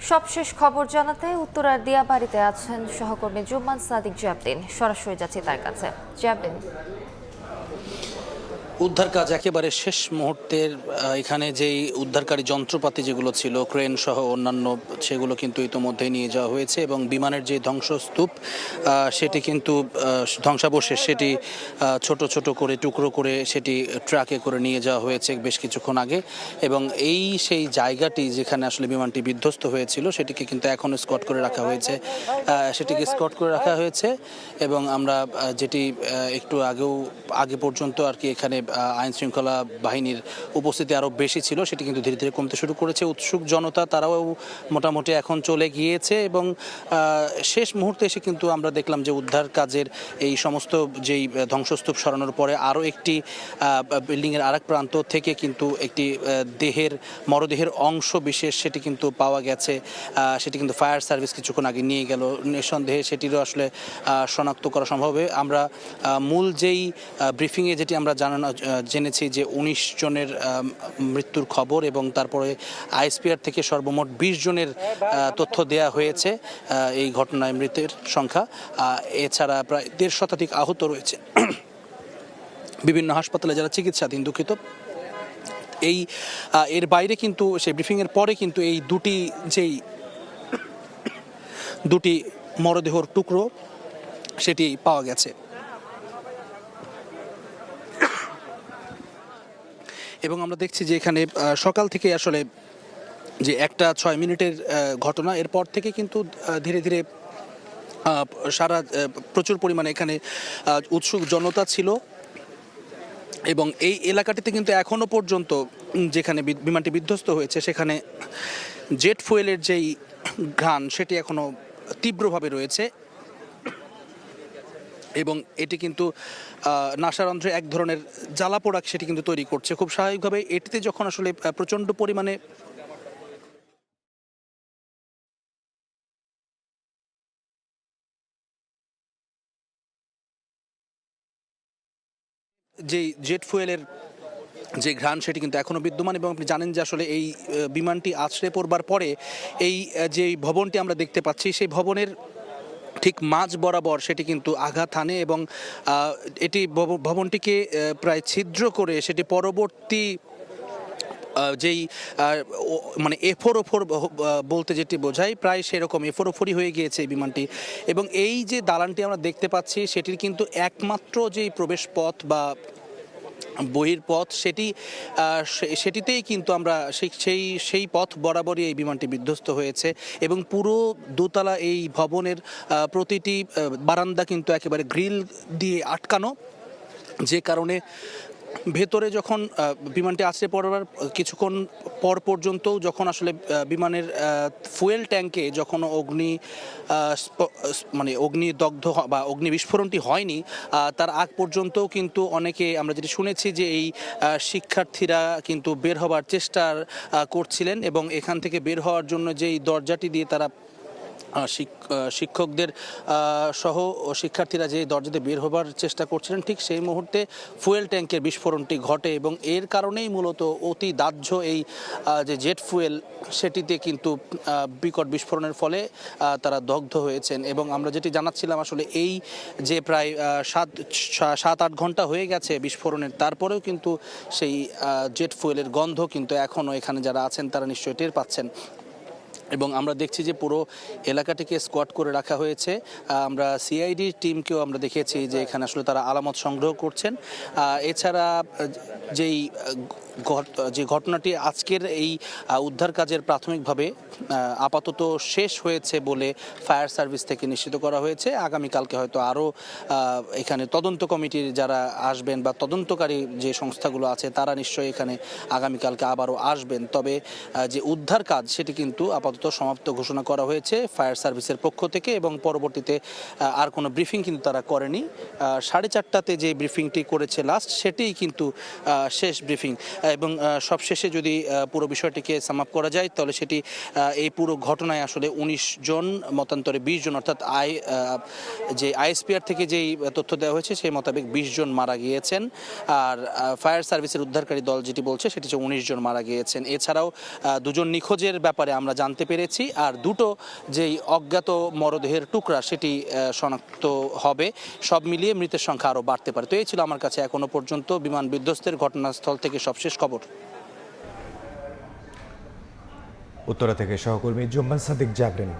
সবশেষ খবর জানাতে উত্তরার দিয়াবাড়িতে আছেন সহকর্মী জুম্মান সাদিক জাবদিন। সরাসরি যাচ্ছি তার কাছে। জাবদিন, উদ্ধার কাজ একেবারে শেষ মুহূর্তের। এখানে যেই উদ্ধারকারী যন্ত্রপাতি যেগুলো ছিল, ক্রেন সহ অন্যান্য, সেগুলো কিন্তু ইতোমধ্যেই নিয়ে যাওয়া হয়েছে এবং বিমানের যে ধ্বংসস্তূপ সেটি কিন্তু ধ্বংসাবশেষ সেটি ছোট ছোট করে টুকরো করে সেটি ট্রাকে করে নিয়ে যাওয়া হয়েছে বেশ কিছুক্ষণ আগে। এবং এই সেই জায়গাটি যেখানে আসলে বিমানটি বিধ্বস্ত হয়েছিল সেটিকে কিন্তু এখনও স্কট করে রাখা হয়েছে, এবং আমরা যেটি একটু আগে পর্যন্ত আর কি এখানে আইন শৃঙ্খলা বাহিনীর উপস্থিতি আরও বেশি ছিল, সেটি কিন্তু ধীরে ধীরে কমতে শুরু করেছে। উৎসুক জনতা তারাও মোটামুটি এখন চলে গিয়েছে এবং শেষ মুহূর্তে এসে কিন্তু আমরা দেখলাম যে উদ্ধার কাজের এই সমস্ত যেই ধ্বংসস্তূপ সরানোর পরে আরও একটি বিল্ডিংয়ের আরেক প্রান্ত থেকে কিন্তু একটি মরদেহের অংশ বিশেষ সেটি কিন্তু পাওয়া গেছে। সেটি কিন্তু ফায়ার সার্ভিস কিছুক্ষণ আগে নিয়ে গেল। নিঃসন্দেহে সেটিরও আসলে শনাক্ত করা সম্ভব হবে। আমরা মূল যেই ব্রিফিংয়ে যেটি আমরা জেনেছি যে 19 জনের মৃত্যুর খবর এবং তারপরে আইএসপিআর থেকে সর্বমোট 20 জনের তথ্য দেয়া হয়েছে এই ঘটনায় মৃতের সংখ্যা। এছাড়া প্রায় 1.5 শতাধিক আহত রয়েছে বিভিন্ন হাসপাতালে যারা চিকিৎসাধীন। দুঃখিত। এর বাইরে কিন্তু সেই ব্রিফিংয়ের পরে কিন্তু এই দুটি মরদেহর টুকরো সেটি পাওয়া গেছে এবং আমরা দেখছি যে এখানে সকাল থেকে আসলে যে 1:06 ঘটনা, এরপর থেকে কিন্তু ধীরে ধীরে প্রচুর পরিমাণে এখানে উৎসুক জনতা ছিল এবং এই এলাকাটিতে কিন্তু এখনো পর্যন্ত যেখানে বিমানটি বিধ্বস্ত হয়েছে সেখানে জেট ফুয়েলের যেই ঘ্রাণ সেটি এখনো তীব্রভাবে রয়েছে এবং এটি কিন্তু নাসারন্ধ্রে এক ধরনের জ্বালা পোড়া সেটি কিন্তু তৈরি করছে। খুব স্বাভাবিকভাবে এটিতে যখন আসলে প্রচণ্ড পরিমাণে যেই জেট ফুয়েলের যে ঘ্রাণ সেটি কিন্তু এখনও বিদ্যমান এবং আপনি জানেন যে আসলে এই বিমানটি আছড়ে পড়বার পরে এই যে ভবনটি আমরা দেখতে পাচ্ছি সেই ভবনের ঠিক মাঝ বরাবর সেটি কিন্তু আঘাত হানে এবং এটি ভবনটিকে প্রায় ছিদ্র করে সেটি পরবর্তী যেই মানে এফোর বলতে যেটি বোঝায় প্রায় সেরকম এফোরই হয়ে গিয়েছে এই বিমানটি। এবং এই যে দালানটি আমরা দেখতে পাচ্ছি সেটির কিন্তু একমাত্র যেই প্রবেশ পথ বা বহির্পথ সেটিতেই কিন্তু আমরা সেই পথ বরাবরই এই বিমানটি বিধ্বস্ত হয়েছে এবং পুরো দোতলা এই ভবনের প্রতিটি বারান্দা কিন্তু একেবারে গ্রিল দিয়ে আটকানো, যে কারণে ভেতরে যখন বিমানটি আছড়ে পড়বার কিছুক্ষণ পর পর্যন্তও যখন আসলে বিমানের ফুয়েল ট্যাঙ্কে যখন অগ্নিদগ্ধ বা অগ্নি বিস্ফোরণটি হয়নি তার আগ পর্যন্তও কিন্তু অনেকে আমরা যেটি শুনেছি যে এই শিক্ষার্থীরা কিন্তু বের হবার চেষ্টা করছিলেন এবং এখান থেকে বের হওয়ার জন্য যেই দরজাটি দিয়ে তারা শিক্ষকদের সহ শিক্ষার্থীরা যে দরজাতে বের হবার চেষ্টা করছিলেন ঠিক সেই মুহূর্তে ফুয়েল ট্যাঙ্কের বিস্ফোরণটি ঘটে এবং এর কারণেই মূলত অতি দাহ্য এই যে জেট ফুয়েল সেটিতে কিন্তু বিকট বিস্ফোরণের ফলে তারা দগ্ধ হয়েছেন। এবং আমরা যেটি জানাচ্ছিলাম আসলে এই যে প্রায় 7-8 ঘন্টা হয়ে গেছে বিস্ফোরণের, তারপরেও কিন্তু সেই জেট ফুয়েলের গন্ধ কিন্তু এখনও এখানে যারা আছেন তারা নিশ্চয়ই টের পাচ্ছেন এবং আমরা দেখছি যে পুরো এলাকাটিকে স্কোয়াড করে রাখা হয়েছে। আমরা সিআইডি টিমকেও আমরা দেখেছি যে এখানে আসলে তারা আলামত সংগ্রহ করছেন। এছাড়া যে ঘটনাটি আজকের এই উদ্ধার কাজের প্রাথমিকভাবে আপাতত শেষ হয়েছে বলে ফায়ার সার্ভিস থেকে নিশ্চিত করা হয়েছে। আগামীকালকে হয়তো আরও এখানে তদন্ত কমিটির যারা আসবেন বা তদন্তকারী যে সংস্থাগুলো আছে তারা নিশ্চয়ই এখানে আগামীকালকে আবারও আসবেন। তবে যে উদ্ধার কাজ সেটি কিন্তু আপাতত সমাপ্ত ঘোষণা করা হয়েছে ফায়ার সার্ভিসের পক্ষ থেকে এবং পরবর্তীতে আর কোনো ব্রিফিং কিন্তু তারা করেনি। 4:30টাতে যে ব্রিফিংটি করেছে লাস্ট সেটিই কিন্তু শেষ ব্রিফিং এবং সবশেষে যদি পুরো বিষয়টিকে সাম আপ করা যায় তাহলে সেটি এই পুরো ঘটনায় আসলে 19 জন মতান্তরে 20 জন, অর্থাৎ যে আইএসপিআর থেকে যেই তথ্য দেওয়া হয়েছে সেই মোতাবেক 20 জন মারা গিয়েছেন আর ফায়ার সার্ভিসের উদ্ধারকারী দল যেটি বলছে সেটি হচ্ছে 19 জন মারা গিয়েছেন। এছাড়াও 2 জন নিখোঁজের ব্যাপারে আমরা জানতে পেরেছি, আর দুটো যেই অজ্ঞাত মরদেহের টুকরা সেটি শনাক্ত হবে। সব মিলিয়ে মৃতের সংখ্যা আরও বাড়তে পারে। তো এই ছিল আমার কাছে এখনো পর্যন্ত বিমান বিধ্বস্তের ঘটনাস্থল থেকে সবশেষ খবর। উত্তরা থেকে সহকর্মী জুম্মান সাদিক জাবরিন।